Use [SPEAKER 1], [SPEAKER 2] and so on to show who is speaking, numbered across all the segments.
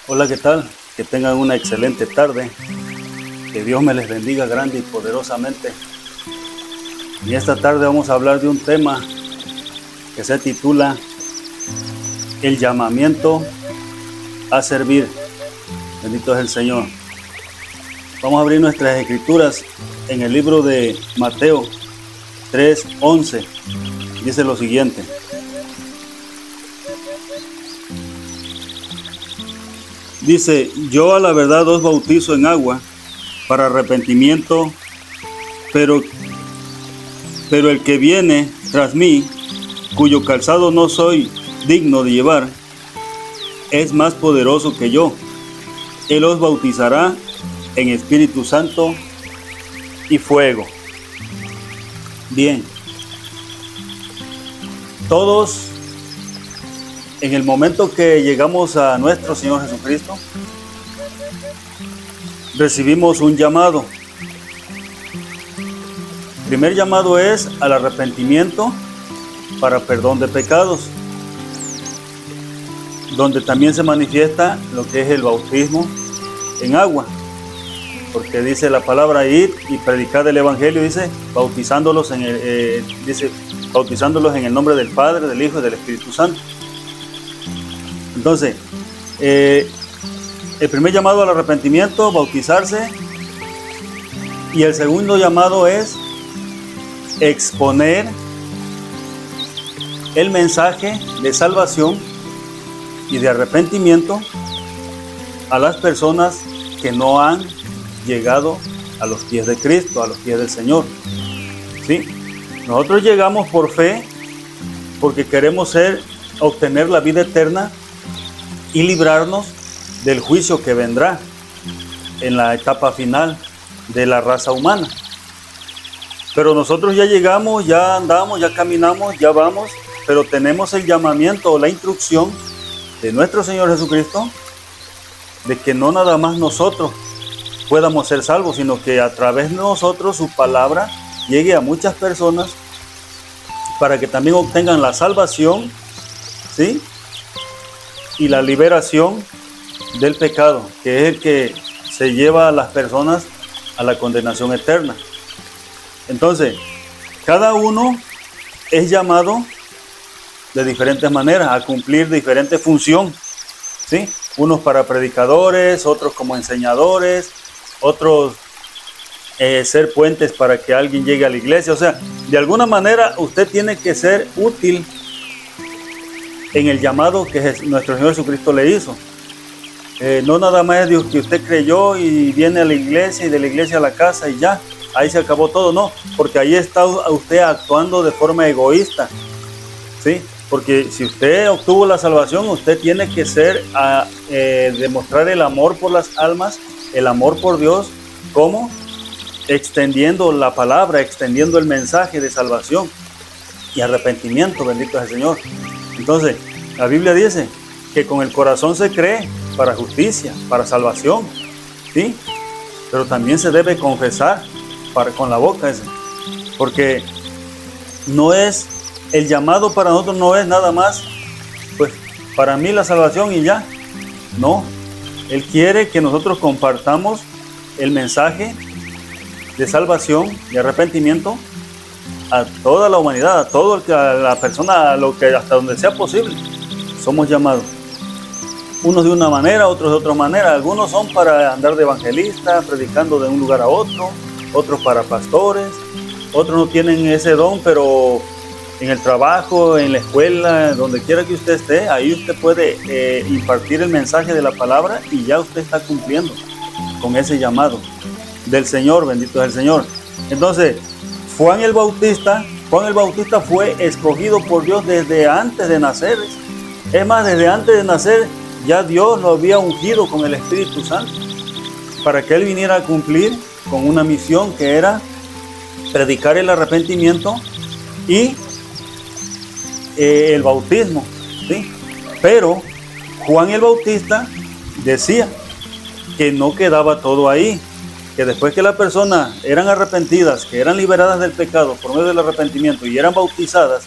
[SPEAKER 1] Hola, ¿qué tal? Que tengan una excelente tarde. Que Dios me les bendiga grande y poderosamente. Y esta tarde vamos a hablar de un tema que se titula El llamamiento a servir. Bendito es el Señor. Vamos a abrir nuestras escrituras en el libro de Mateo 3:11. Dice lo siguiente: dice, yo a la verdad os bautizo en agua para arrepentimiento, pero el que viene tras mí, cuyo calzado no soy digno de llevar, es más poderoso que yo. Él os bautizará en Espíritu Santo y fuego. Bien, todos en el momento que llegamos a nuestro Señor Jesucristo, recibimos un llamado. El primer llamado es al arrepentimiento para perdón de pecados, donde también se manifiesta lo que es el bautismo en agua, porque dice la palabra ir y predicar el evangelio, dice bautizándolos en el nombre del Padre, del Hijo y del Espíritu Santo. Entonces, el primer llamado al arrepentimiento, bautizarse, y el segundo llamado es exponer el mensaje de salvación y de arrepentimiento a las personas que no han llegado a los pies de Cristo, a los pies del Señor. ¿Sí? Nosotros llegamos por fe porque queremos obtener la vida eterna y librarnos del juicio que vendrá en la etapa final de la raza humana. Pero nosotros ya llegamos, ya andamos, ya caminamos, ya vamos, pero tenemos el llamamiento o la instrucción de nuestro Señor Jesucristo de que no nada más nosotros podamos ser salvos, sino que a través de nosotros su palabra llegue a muchas personas para que también obtengan la salvación, ¿sí?, y la liberación del pecado, que es el que se lleva a las personas a la condenación eterna. Entonces, cada uno es llamado de diferentes maneras a cumplir diferentes funciones, ¿sí? Unos para predicadores, otros como enseñadores, otros ser puentes para que alguien llegue a la iglesia. O sea, de alguna manera usted tiene que ser útil en el llamado que nuestro Señor Jesucristo le hizo. No nada más es Dios que usted creyó y viene a la iglesia y de la iglesia a la casa y ya, ahí se acabó todo. No, porque ahí está usted actuando de forma egoísta, ¿sí? Porque si usted obtuvo la salvación, usted tiene que demostrar el amor por las almas, el amor por Dios. ¿Cómo? Extendiendo la palabra, extendiendo el mensaje de salvación y arrepentimiento. Bendito es el Señor. Entonces, la Biblia dice que con el corazón se cree para justicia, para salvación, ¿sí? Pero también se debe confesar con la boca, porque no es el llamado para nosotros, no es nada más, pues, para mí la salvación y ya. No, Él quiere que nosotros compartamos el mensaje de salvación y arrepentimiento a toda la humanidad, a la persona, hasta donde sea posible. Somos llamados. Unos de una manera, otros de otra manera. Algunos son para andar de evangelista, predicando de un lugar a otro. Otros para pastores. Otros no tienen ese don, pero en el trabajo, en la escuela, donde quiera que usted esté, ahí usted puede impartir el mensaje de la palabra y ya usted está cumpliendo con ese llamado del Señor. Bendito es el Señor. Entonces, Juan el Bautista fue escogido por Dios desde antes de nacer. Es más, desde antes de nacer ya Dios lo había ungido con el Espíritu Santo para que Él viniera a cumplir con una misión que era predicar el arrepentimiento y el bautismo, ¿sí? Pero Juan el Bautista decía que no quedaba todo ahí, que después que las personas eran arrepentidas, que eran liberadas del pecado por medio del arrepentimiento y eran bautizadas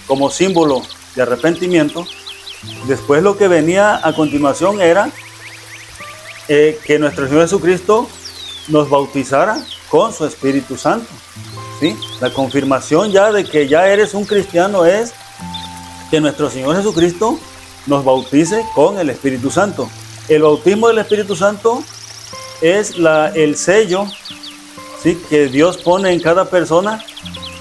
[SPEAKER 1] como símbolo de arrepentimiento, después lo que venía a continuación era que nuestro Señor Jesucristo nos bautizara con su Espíritu Santo, ¿sí? La confirmación ya de que ya eres un cristiano es que nuestro Señor Jesucristo nos bautice con el Espíritu Santo. El bautismo del Espíritu Santo es el sello, ¿sí?, que Dios pone en cada persona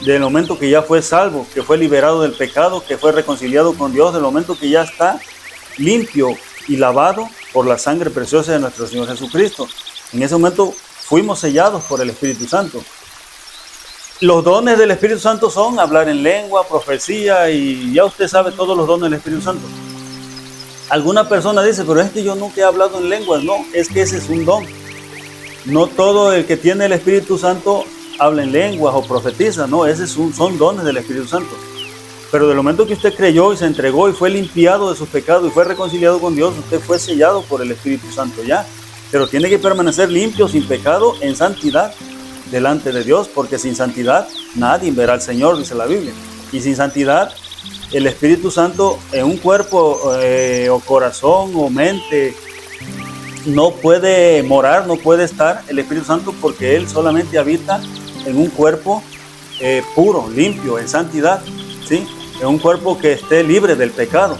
[SPEAKER 1] del momento que ya fue salvo, que fue liberado del pecado, que fue reconciliado con Dios, del momento que ya está limpio y lavado por la sangre preciosa de nuestro Señor Jesucristo. En ese momento fuimos sellados por el Espíritu Santo. Los dones del Espíritu Santo son hablar en lengua, profecía, y ya usted sabe todos los dones del Espíritu Santo. Alguna persona dice, pero es que yo nunca he hablado en lenguas. No, es que ese es un don. No todo el que tiene el Espíritu Santo habla en lenguas o profetiza, no, son dones del Espíritu Santo. Pero del momento que usted creyó y se entregó y fue limpiado de sus pecados y fue reconciliado con Dios, usted fue sellado por el Espíritu Santo ya. Pero tiene que permanecer limpio, sin pecado, en santidad delante de Dios, porque sin santidad nadie verá al Señor, dice la Biblia. Y sin santidad, el Espíritu Santo en un cuerpo o corazón o mente no puede morar, no puede estar el Espíritu Santo, porque Él solamente habita en un cuerpo puro, limpio, en santidad, ¿sí? En un cuerpo que esté libre del pecado.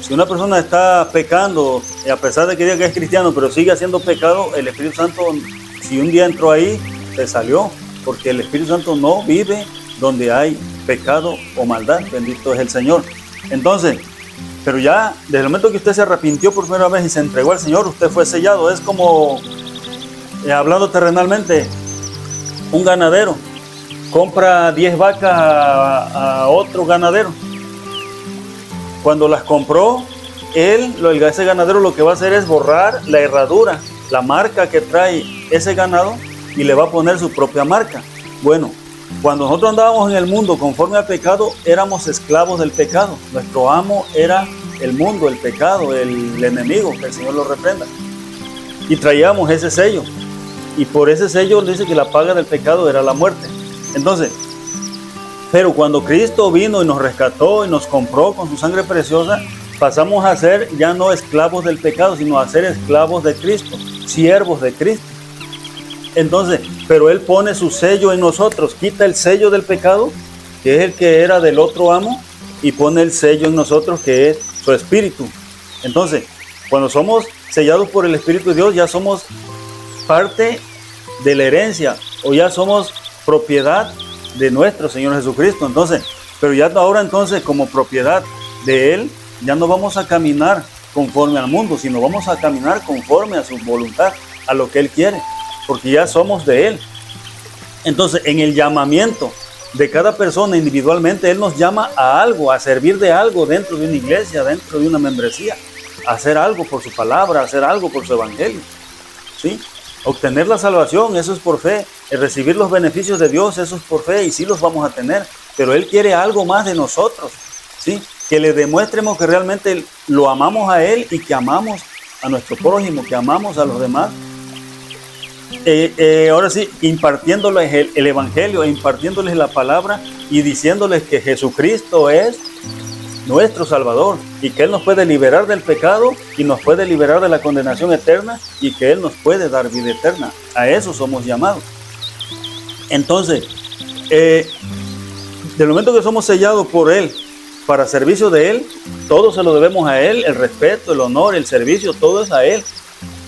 [SPEAKER 1] Si una persona está pecando, y a pesar de que diga que es cristiano, pero sigue haciendo pecado, el Espíritu Santo, si un día entró ahí, se salió, porque el Espíritu Santo no vive donde hay pecado o maldad. Bendito es el Señor. Entonces, pero ya desde el momento que usted se arrepintió por primera vez y se entregó al Señor, usted fue sellado. Es como, hablando terrenalmente, un ganadero compra 10 vacas a otro ganadero. Cuando las compró, ese ganadero lo que va a hacer es borrar la herradura, la marca que trae ese ganado, y le va a poner su propia marca. Bueno, cuando nosotros andábamos en el mundo conforme al pecado, éramos esclavos del pecado. Nuestro amo era el mundo, el pecado, el enemigo, que el Señor lo reprenda. Y traíamos ese sello. Y por ese sello dice que la paga del pecado era la muerte. Entonces, pero cuando Cristo vino y nos rescató y nos compró con su sangre preciosa, pasamos a ser ya no esclavos del pecado, sino a ser esclavos de Cristo, siervos de Cristo. Entonces, pero Él pone su sello en nosotros, quita el sello del pecado, que es el que era del otro amo, y pone el sello en nosotros, que es su Espíritu. Entonces, cuando somos sellados por el Espíritu de Dios, ya somos parte de la herencia, o ya somos propiedad de nuestro Señor Jesucristo. Entonces, pero ya ahora entonces, como propiedad de Él, ya no vamos a caminar conforme al mundo, sino vamos a caminar conforme a su voluntad, a lo que Él quiere, porque ya somos de Él. Entonces, en el llamamiento de cada persona individualmente, Él nos llama a algo, a servir de algo dentro de una iglesia, dentro de una membresía, a hacer algo por su palabra, a hacer algo por su evangelio, ¿sí? Obtener la salvación, eso es por fe. El recibir los beneficios de Dios, eso es por fe, y sí los vamos a tener. Pero Él quiere algo más de nosotros, ¿sí? Que le demuestremos que realmente lo amamos a Él y que amamos a nuestro prójimo, que amamos a los demás. Ahora sí, impartiéndoles el evangelio, impartiéndoles la palabra y diciéndoles que Jesucristo es nuestro Salvador y que Él nos puede liberar del pecado y nos puede liberar de la condenación eterna y que Él nos puede dar vida eterna. A eso somos llamados. Entonces, del momento que somos sellados por Él para servicio de Él, todo se lo debemos a Él, el respeto, el honor, el servicio, todo es a Él.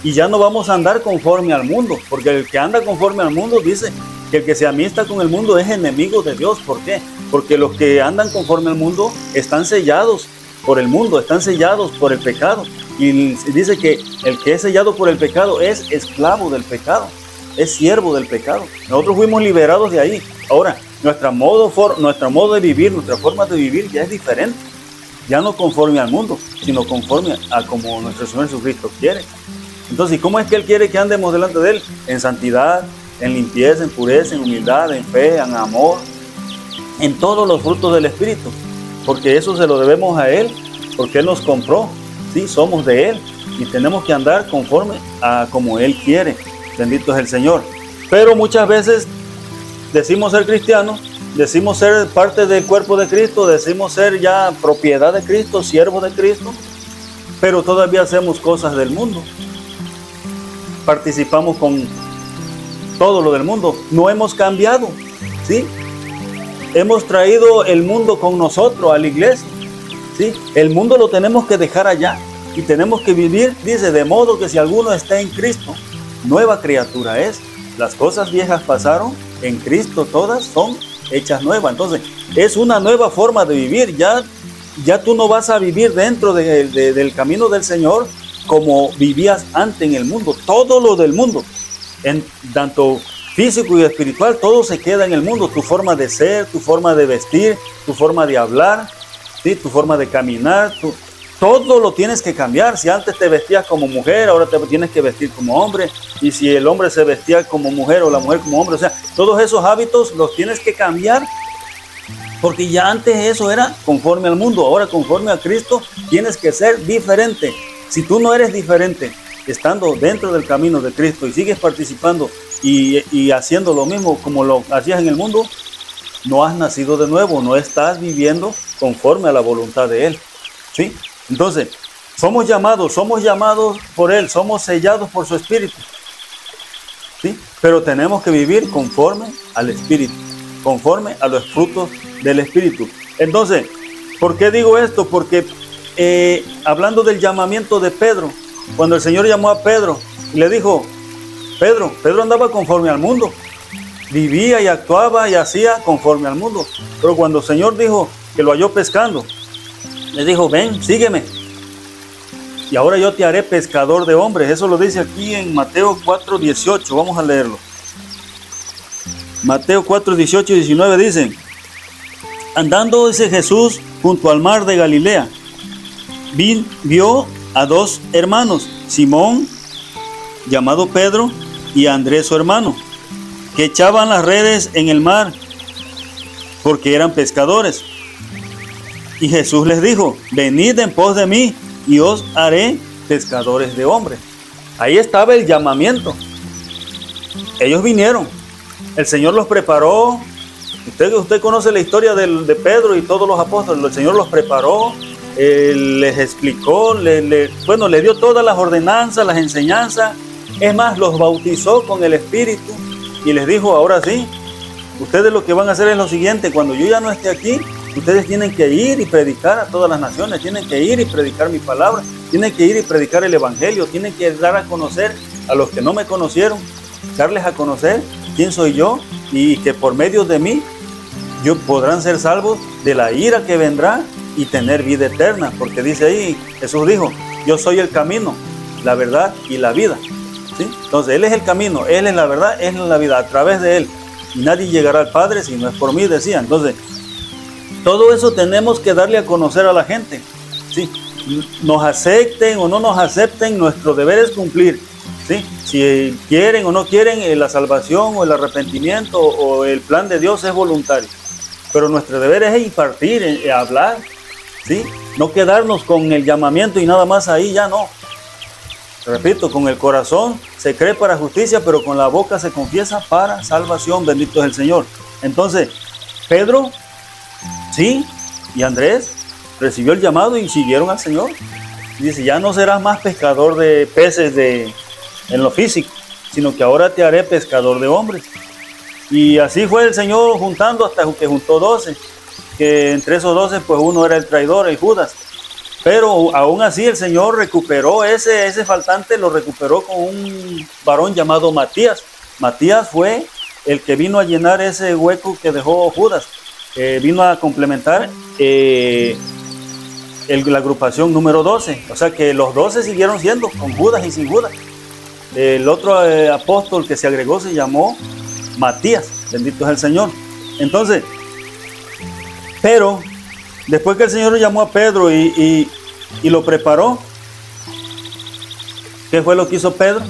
[SPEAKER 1] Y ya no vamos a andar conforme al mundo, porque el que anda conforme al mundo dice que el que se amista con el mundo es enemigo de Dios. ¿Por qué? Porque los que andan conforme al mundo están sellados por el mundo, están sellados por el pecado. Y dice que el que es sellado por el pecado es esclavo del pecado, es siervo del pecado. Nosotros fuimos liberados de ahí. Ahora, nuestro modo de vivir, nuestra forma de vivir ya es diferente. Ya no conforme al mundo, sino conforme a como nuestro Señor Jesucristo quiere. Entonces, ¿cómo es que Él quiere que andemos delante de Él? En santidad, en limpieza, en pureza, en humildad, en fe, en amor, en todos los frutos del Espíritu. Porque eso se lo debemos a Él, porque Él nos compró. Sí, somos de Él y tenemos que andar conforme a como Él quiere. Bendito es el Señor. Pero muchas veces decimos ser cristianos, decimos ser parte del cuerpo de Cristo, decimos ser ya propiedad de Cristo, siervos de Cristo, pero todavía hacemos cosas del mundo. participamos con todo lo del mundo. No hemos cambiado, ¿sí? Hemos traído el mundo con nosotros a la iglesia, ¿sí? El mundo lo tenemos que dejar allá y tenemos que vivir, dice, de modo que si alguno está en Cristo, nueva criatura es. Las cosas viejas pasaron, en Cristo todas son hechas nuevas. Entonces, es una nueva forma de vivir. Ya tú no vas a vivir dentro del camino del Señor como vivías antes en el mundo. Todo lo del mundo, en tanto físico y espiritual, todo se queda en el mundo. Tu forma de ser, tu forma de vestir, tu forma de hablar, ¿sí? Tu forma de caminar, todo lo tienes que cambiar. Si antes te vestías como mujer, ahora te tienes que vestir como hombre. Y si el hombre se vestía como mujer o la mujer como hombre, o sea, todos esos hábitos los tienes que cambiar. Porque ya antes eso era conforme al mundo, ahora conforme a Cristo tienes que ser diferente. Si tú no eres diferente, estando dentro del camino de Cristo y sigues participando y haciendo lo mismo como lo hacías en el mundo, no has nacido de nuevo, no estás viviendo conforme a la voluntad de Él, ¿sí? Entonces, somos llamados por Él, somos sellados por su Espíritu, ¿sí? Pero tenemos que vivir conforme al Espíritu, conforme a los frutos del Espíritu. Entonces, ¿por qué digo esto? Porque hablando del llamamiento de Pedro, cuando el Señor llamó a Pedro y le dijo, Pedro andaba conforme al mundo, vivía y actuaba y hacía conforme al mundo. Pero cuando el Señor dijo que lo halló pescando, le dijo, ven, sígueme, y ahora yo te haré pescador de hombres. Eso lo dice aquí en Mateo 4:18. Vamos a leerlo. Mateo 4:18 y 19 dicen, andando ese Jesús junto al mar de Galilea, vio a dos hermanos, Simón, llamado Pedro, y a Andrés su hermano, que echaban las redes en el mar, porque eran pescadores. Y Jesús les dijo, venid en pos de mí, y os haré pescadores de hombres. Ahí estaba el llamamiento. Ellos vinieron, el Señor los preparó. Usted conoce la historia de Pedro y todos los apóstoles. El Señor los preparó, les explicó, le dio todas las ordenanzas, las enseñanzas. Es más, los bautizó con el Espíritu y les dijo, ahora sí, ustedes lo que van a hacer es lo siguiente: cuando yo ya no esté aquí, ustedes tienen que ir y predicar a todas las naciones, tienen que ir y predicar mi palabra, tienen que ir y predicar el Evangelio, tienen que dar a conocer a los que no me conocieron, darles a conocer quién soy yo, y que por medio de mí podrán ser salvos de la ira que vendrá y tener vida eterna. Porque dice ahí, Jesús dijo, yo soy el camino, la verdad y la vida, ¿sí? Entonces Él es el camino, Él es la verdad, Él es la vida. A través de Él nadie llegará al Padre si no es por mí, decía. Entonces, todo eso tenemos que darle a conocer a la gente, ¿sí? Nos acepten o no nos acepten, nuestro deber es cumplir, ¿sí? Si quieren o no quieren, la salvación o el arrepentimiento o el plan de Dios es voluntario. Pero nuestro deber es impartir, hablar, ¿sí? No quedarnos con el llamamiento y nada más ahí, ya no. Repito, con el corazón se cree para justicia, pero con la boca se confiesa para salvación. Bendito es el Señor. Entonces, Pedro, sí, y Andrés recibió el llamado y siguieron al Señor. Dice, ya no serás más pescador de peces en lo físico, sino que ahora te haré pescador de hombres. Y así fue el Señor juntando hasta que juntó 12, que entre esos 12 pues uno era el traidor, el Judas. Pero aún así el Señor recuperó ese faltante, lo recuperó con un varón llamado Matías. Matías fue el que vino a llenar ese hueco que dejó Judas. Vino a complementar la agrupación número 12. O sea que los 12 siguieron siendo, con Judas y sin Judas. El otro apóstol que se agregó se llamó Matías. Bendito es el Señor. Entonces, pero después que el Señor llamó a Pedro y lo preparó, ¿qué fue lo que hizo Pedro?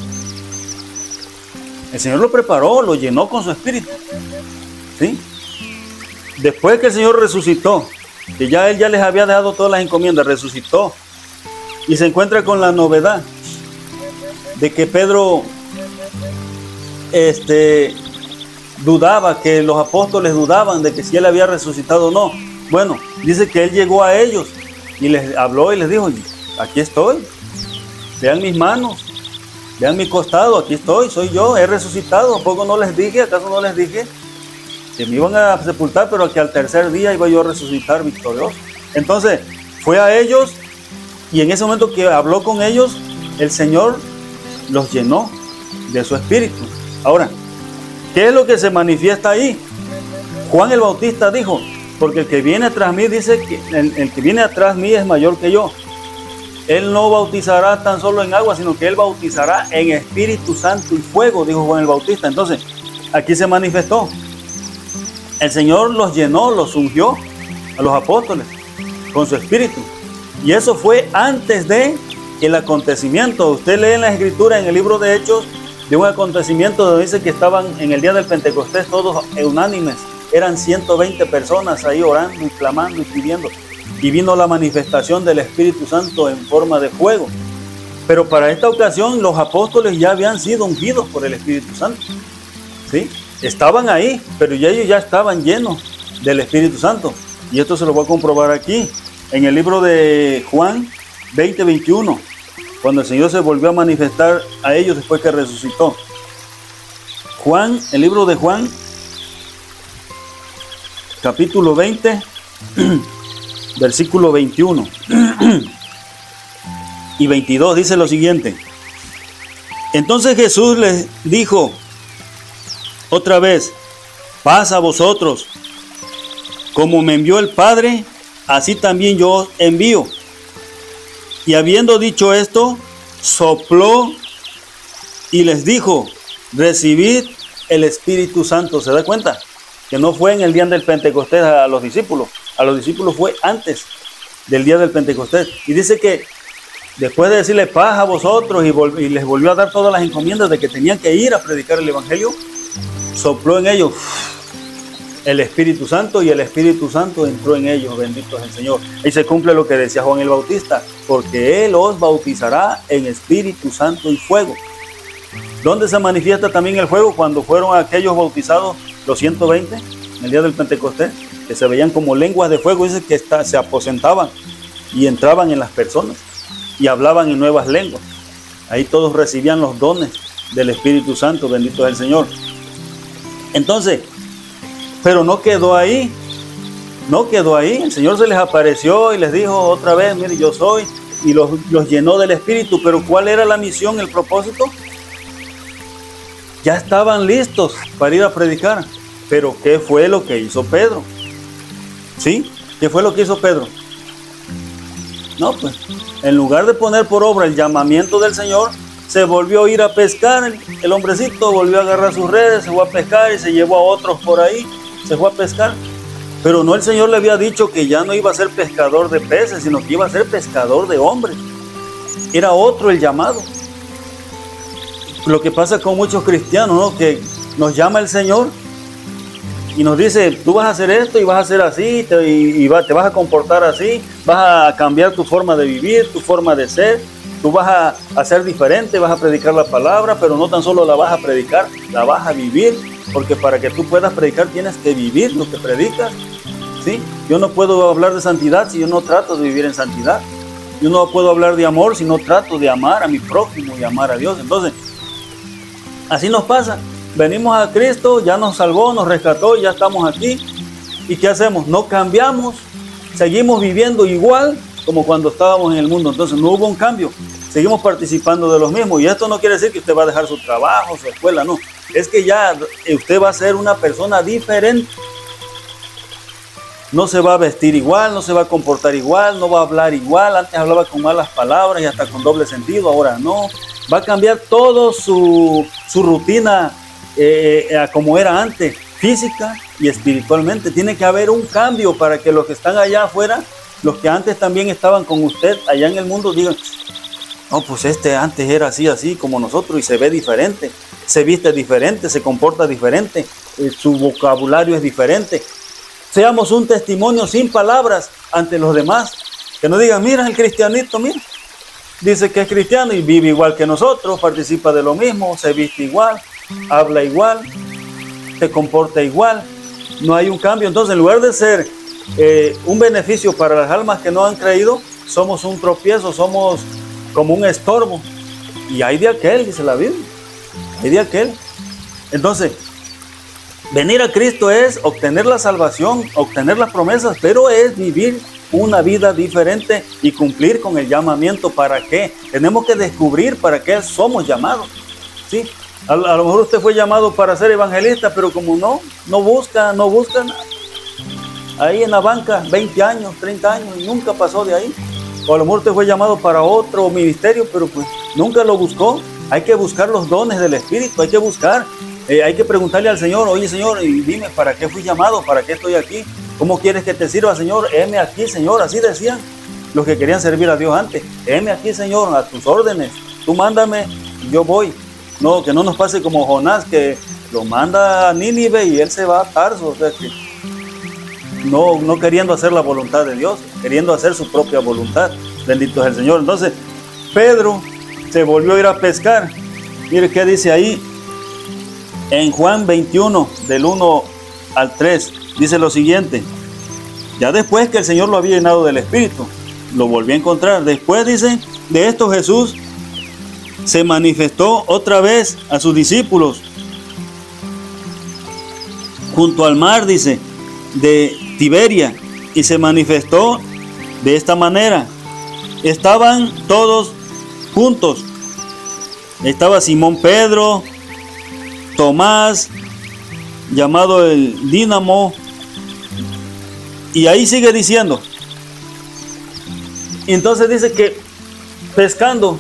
[SPEAKER 1] El Señor lo preparó, lo llenó con su espíritu, ¿sí? Después que el Señor resucitó, que ya Él ya les había dejado todas las encomiendas, resucitó y se encuentra con la novedad de que Pedro dudaba, que los apóstoles dudaban de que si Él había resucitado o no. Bueno, dice que Él llegó a ellos y les habló y les dijo, aquí estoy, vean mis manos, vean mi costado, aquí estoy, soy yo, he resucitado. ¿A poco no les dije? ¿Acaso no les dije que me iban a sepultar, pero que al tercer día iba yo a resucitar victorioso? Entonces fue a ellos, y en ese momento que habló con ellos, el Señor los llenó de su espíritu. Ahora, ¿qué es lo que se manifiesta ahí? Juan el Bautista dijo: porque el que viene tras mí, dice que el que viene atrás mí es mayor que yo. Él no bautizará tan solo en agua, sino que él bautizará en Espíritu Santo y fuego, dijo Juan el Bautista. Entonces, aquí se manifestó. El Señor los llenó, los ungió a los apóstoles con su espíritu. Y eso fue antes de el acontecimiento. Usted lee en la Escritura, en el libro de Hechos, de un acontecimiento donde dice que estaban en el día del Pentecostés todos unánimes. Eran 120 personas ahí orando y clamando y pidiendo. Y vino la manifestación del Espíritu Santo en forma de fuego. Pero para esta ocasión los apóstoles ya habían sido ungidos por el Espíritu Santo. ¿Sí? Estaban ahí, pero ya ellos ya estaban llenos del Espíritu Santo. Y esto se lo voy a comprobar aquí, en el libro de Juan 20:21, cuando el Señor se volvió a manifestar a ellos después que resucitó. Juan, el libro de Juan, capítulo 20, versículo 21 y 22, dice lo siguiente: entonces Jesús les dijo otra vez: paz a vosotros, como me envió el Padre, así también yo os envío. Y habiendo dicho esto, sopló y les dijo: recibid el Espíritu Santo. ¿Se da cuenta? Que no fue en el día del Pentecostés a los discípulos fue antes del día del Pentecostés. Y dice que después de decirle paz a vosotros y les volvió a dar todas las encomiendas de que tenían que ir a predicar el Evangelio, sopló en ellos el Espíritu Santo, y el Espíritu Santo entró en ellos. Bendito es el Señor. Y se cumple lo que decía Juan el Bautista: porque Él os bautizará en Espíritu Santo y fuego. ¿Dónde se manifiesta también el fuego? Cuando fueron aquellos bautizados, los 120, en el día del Pentecostés, que se veían como lenguas de fuego. Dice que se aposentaban y entraban en las personas y hablaban en nuevas lenguas. Ahí todos recibían los dones del Espíritu Santo. Bendito es el Señor. Entonces, pero no quedó ahí. El Señor se les apareció y les dijo otra vez: mire, yo soy, y los llenó del Espíritu. Pero ¿cuál era la misión, el propósito? Ya estaban listos para ir a predicar. Pero ¿qué fue lo que hizo Pedro? ¿Sí? ¿Qué fue lo que hizo Pedro? No, pues, en lugar de poner por obra el llamamiento del Señor, se volvió a ir a pescar. El hombrecito volvió a agarrar sus redes, se fue a pescar y se llevó a otros por ahí, se fue a pescar. Pero no, el Señor le había dicho que ya no iba a ser pescador de peces, sino que iba a ser pescador de hombres. Era otro el llamado. Lo que pasa con muchos cristianos, ¿no? Que nos llama el Señor y nos dice: tú vas a hacer esto y vas a hacer así, te vas a comportar así, vas a cambiar tu forma de vivir, tu forma de ser, tú vas a ser diferente, vas a predicar la palabra, pero no tan solo la vas a predicar, la vas a vivir, porque para que tú puedas predicar tienes que vivir lo que predicas. ¿Sí? Yo no puedo hablar de santidad si yo no trato de vivir en santidad. Yo no puedo hablar de amor si no trato de amar a mi prójimo y amar a Dios. Entonces, así nos pasa. Venimos a Cristo, ya nos salvó, nos rescató, ya estamos aquí. ¿Y qué hacemos? No cambiamos, seguimos viviendo igual como cuando estábamos en el mundo. Entonces no hubo un cambio, seguimos participando de los mismos. Y esto no quiere decir que usted va a dejar su trabajo, su escuela, no. Es que ya usted va a ser una persona diferente. No se va a vestir igual, no se va a comportar igual, no va a hablar igual. Antes hablaba con malas palabras y hasta con doble sentido, ahora no. Va a cambiar todo su rutina a como era antes, física y espiritualmente. Tiene que haber un cambio para que los que están allá afuera, los que antes también estaban con usted allá en el mundo, digan: no, pues antes era así como nosotros, y se ve diferente, se viste diferente, se comporta diferente, su vocabulario es diferente. Seamos un testimonio sin palabras ante los demás. Que no digan: mira el cristianito, mira, dice que es cristiano y vive igual que nosotros, participa de lo mismo, se viste igual, habla igual, se comporta igual. No hay un cambio. Entonces, en lugar de ser un beneficio para las almas que no han creído, somos un tropiezo, somos como un estorbo Y hay de aquel, dice la Biblia, hay de aquel. Entonces, venir a Cristo es obtener la salvación, obtener las promesas, pero es vivir una vida diferente y cumplir con el llamamiento. ¿Para qué? Tenemos que descubrir para qué somos llamados, ¿sí? A lo mejor usted fue llamado para ser evangelista, pero como no busca nada. Ahí en la banca, 20 años, 30 años, y nunca pasó de ahí. O a lo mejor usted fue llamado para otro ministerio, pero pues nunca lo buscó. Hay que buscar los dones del Espíritu, hay que buscar. Hay que preguntarle al Señor, oye Señor, y dime, ¿para qué fui llamado? ¿Para qué estoy aquí? ¿Cómo quieres que te sirva, Señor? Heme aquí, Señor. Así decían los que querían servir a Dios antes. Heme aquí, Señor, a tus órdenes. Tú mándame, yo voy. No, que no nos pase como Jonás, que lo manda a Nínive y él se va a Tarso. O sea, que no queriendo hacer la voluntad de Dios, queriendo hacer su propia voluntad. Bendito es el Señor. Entonces, Pedro se volvió a ir a pescar. Mire qué dice ahí. En Juan 21, del 1 al 3, dice lo siguiente. Ya después que el Señor lo había llenado del Espíritu, lo volvió a encontrar. Después, dice, de esto Jesús se manifestó otra vez a sus discípulos junto al mar, dice, de Tiberia, y se manifestó de esta manera. Estaban todos juntos. Estaba Simón Pedro, Tomás, llamado el Dínamo, y ahí sigue diciendo. Y entonces dice que pescando,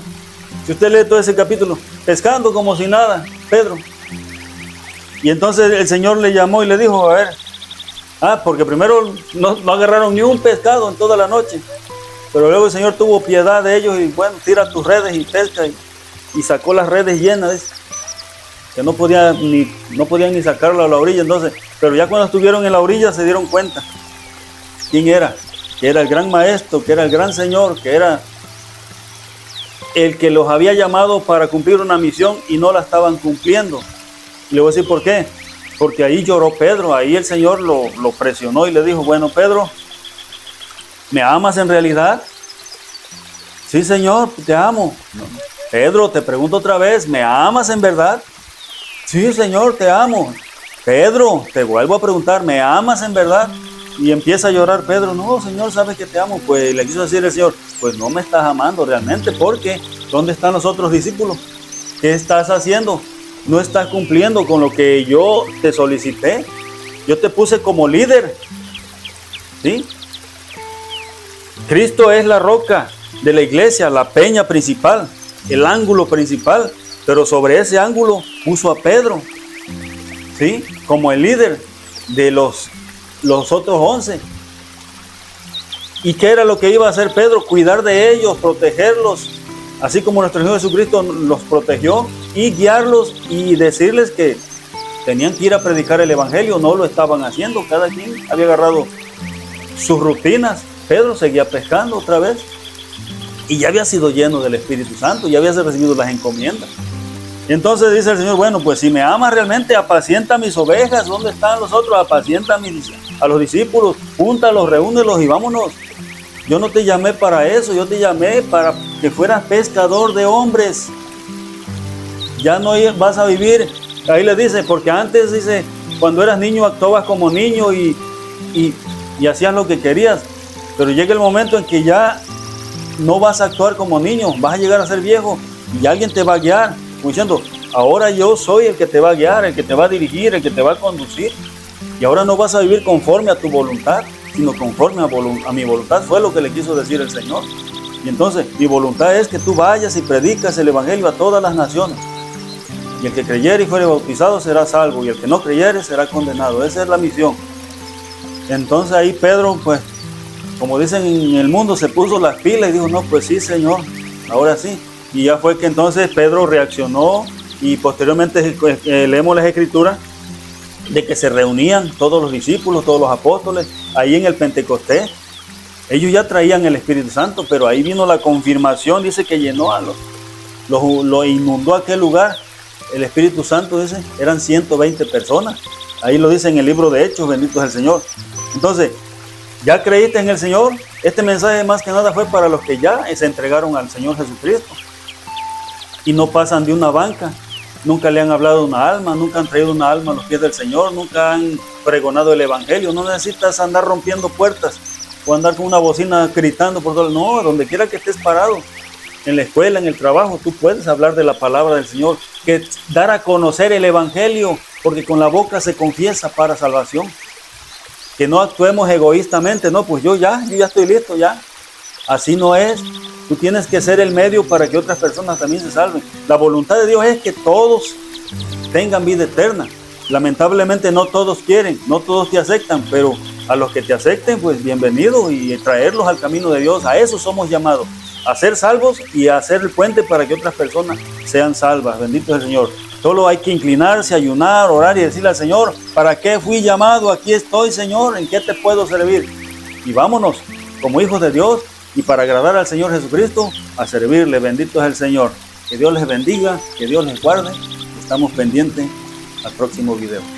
[SPEAKER 1] si usted lee todo ese capítulo, pescando como si nada, Pedro. Y entonces el Señor le llamó y le dijo, a ver, porque primero no agarraron ni un pescado en toda la noche, pero luego el Señor tuvo piedad de ellos y bueno, tira tus redes y pesca, y sacó las redes llenas, dice, que no podían ni sacarlo a la orilla. Entonces, pero ya cuando estuvieron en la orilla se dieron cuenta quién era, que era el gran maestro, que era el gran Señor, que era el que los había llamado para cumplir una misión y no la estaban cumpliendo. Y le voy a decir por qué. Porque ahí lloró Pedro, ahí el Señor lo presionó y le dijo, bueno, Pedro, ¿me amas en realidad? Sí, Señor, te amo. No. Pedro, te pregunto otra vez, ¿me amas en verdad? Sí, Señor, te amo. Pedro, te vuelvo a preguntar, ¿me amas en verdad? Y empieza a llorar Pedro. No, Señor, sabes que te amo. Pues le quiso decir el Señor, pues no me estás amando realmente, porque ¿dónde están los otros discípulos? ¿Qué estás haciendo? No estás cumpliendo con lo que yo te solicité. Yo te puse como líder, ¿sí? Cristo es la roca de la iglesia, la peña principal, el ángulo principal, pero sobre ese ángulo puso a Pedro, ¿sí? Como el líder de los otros 11. ¿Y qué era lo que iba a hacer Pedro? Cuidar de ellos, protegerlos, así como nuestro Señor Jesucristo los protegió, y guiarlos y decirles que tenían que ir a predicar el evangelio. No lo estaban haciendo, cada quien había agarrado sus rutinas. Pedro seguía pescando otra vez y ya había sido lleno del Espíritu Santo, ya había recibido las encomiendas. Y entonces dice el Señor, bueno, pues si me amas realmente, apacienta mis ovejas. ¿Dónde están los otros? Apacienta a los discípulos, júntalos, reúnelos y vámonos. Yo no te llamé para eso, yo te llamé para que fueras pescador de hombres. Ya no vas a vivir, ahí le dice, porque antes dice, cuando eras niño actuabas como niño y hacías lo que querías, pero llega el momento en que ya no vas a actuar como niño, vas a llegar a ser viejo y alguien te va a guiar, como diciendo, ahora yo soy el que te va a guiar, el que te va a dirigir, el que te va a conducir, y ahora no vas a vivir conforme a tu voluntad, sino conforme a mi voluntad. Fue lo que le quiso decir el Señor. Y entonces mi voluntad es que tú vayas y predicas el evangelio a todas las naciones, y el que creyere y fuere bautizado será salvo, y el que no creyere será condenado. Esa es la misión. Entonces ahí Pedro, pues, como dicen en el mundo, se puso las pilas y dijo, no, pues sí, Señor, ahora sí. Y ya fue que entonces Pedro reaccionó, y posteriormente leemos las escrituras de que se reunían todos los discípulos, todos los apóstoles, ahí en el Pentecostés. Ellos ya traían el Espíritu Santo, pero ahí vino la confirmación, dice que llenó a lo inundó aquel lugar. El Espíritu Santo, dice, eran 120 personas. Ahí lo dice en el libro de Hechos, bendito es el Señor. Entonces, ¿ya creíste en el Señor? Este mensaje más que nada fue para los que ya se entregaron al Señor Jesucristo. y no pasan de una banca. Nunca le han hablado a una alma, nunca han traído una alma a los pies del Señor, nunca han pregonado el Evangelio. No necesitas andar rompiendo puertas o andar con una bocina gritando por todo. No, donde quiera que estés parado, en la escuela, en el trabajo, tú puedes hablar de la palabra del Señor, que dar a conocer el Evangelio, porque con la boca se confiesa para salvación. Que no actuemos egoístamente, no, pues yo ya estoy listo, ya. Así no es. Tú tienes que ser el medio para que otras personas también se salven. La voluntad de Dios es que todos tengan vida eterna. Lamentablemente no todos quieren, no todos te aceptan, pero a los que te acepten, pues bienvenidos y traerlos al camino de Dios. A eso somos llamados, a ser salvos y a hacer el puente para que otras personas sean salvas. Bendito es el Señor. Solo hay que inclinarse, ayunar, orar y decirle al Señor: ¿para qué fui llamado? Aquí estoy, Señor, ¿en qué te puedo servir? Y vámonos como hijos de Dios y para agradar al Señor Jesucristo, a servirle. Bendito es el Señor. Que Dios les bendiga, que Dios les guarde. Estamos pendientes al próximo video.